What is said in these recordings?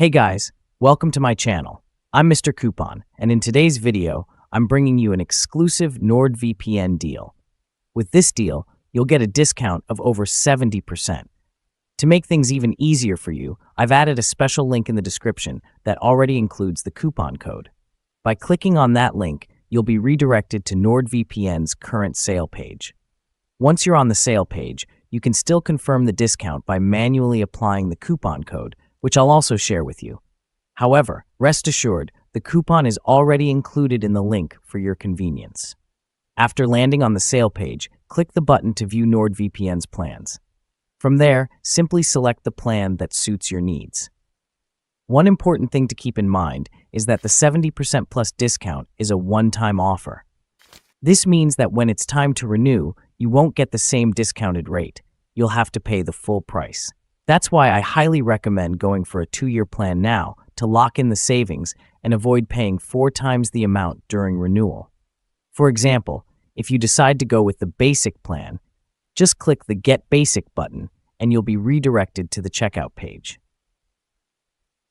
Hey guys, welcome to my channel. I'm Mr. Coupon, and in today's video, I'm bringing you an exclusive NordVPN deal. With this deal, you'll get a discount of over 70%. To make things even easier for you, I've added a special link in the description that already includes the coupon code. By clicking on that link, you'll be redirected to NordVPN's current sale page. Once you're on the sale page, you can still confirm the discount by manually applying the coupon code, which I'll also share with you. However, rest assured, the coupon is already included in the link for your convenience. After landing on the sale page, click the button to view NordVPN's plans. From there, simply select the plan that suits your needs. One important thing to keep in mind is that the 70% plus discount is a one-time offer. This means that when it's time to renew, you won't get the same discounted rate. You'll have to pay the full price. That's why I highly recommend going for a 2-year plan now to lock in the savings and avoid paying 4 times the amount during renewal. For example, if you decide to go with the basic plan, just click the Get Basic button and you'll be redirected to the checkout page.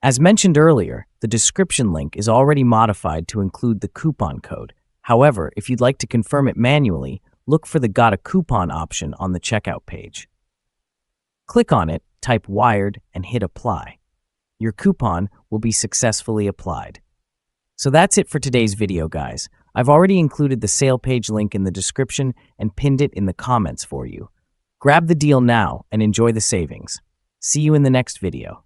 As mentioned earlier, the description link is already modified to include the coupon code. However, if you'd like to confirm it manually, look for the Got a Coupon option on the checkout page. Click on it, type Wired, and hit Apply. Your coupon will be successfully applied. So that's it for today's video, guys. I've already included the sale page link in the description and pinned it in the comments for you. Grab the deal now and enjoy the savings. See you in the next video.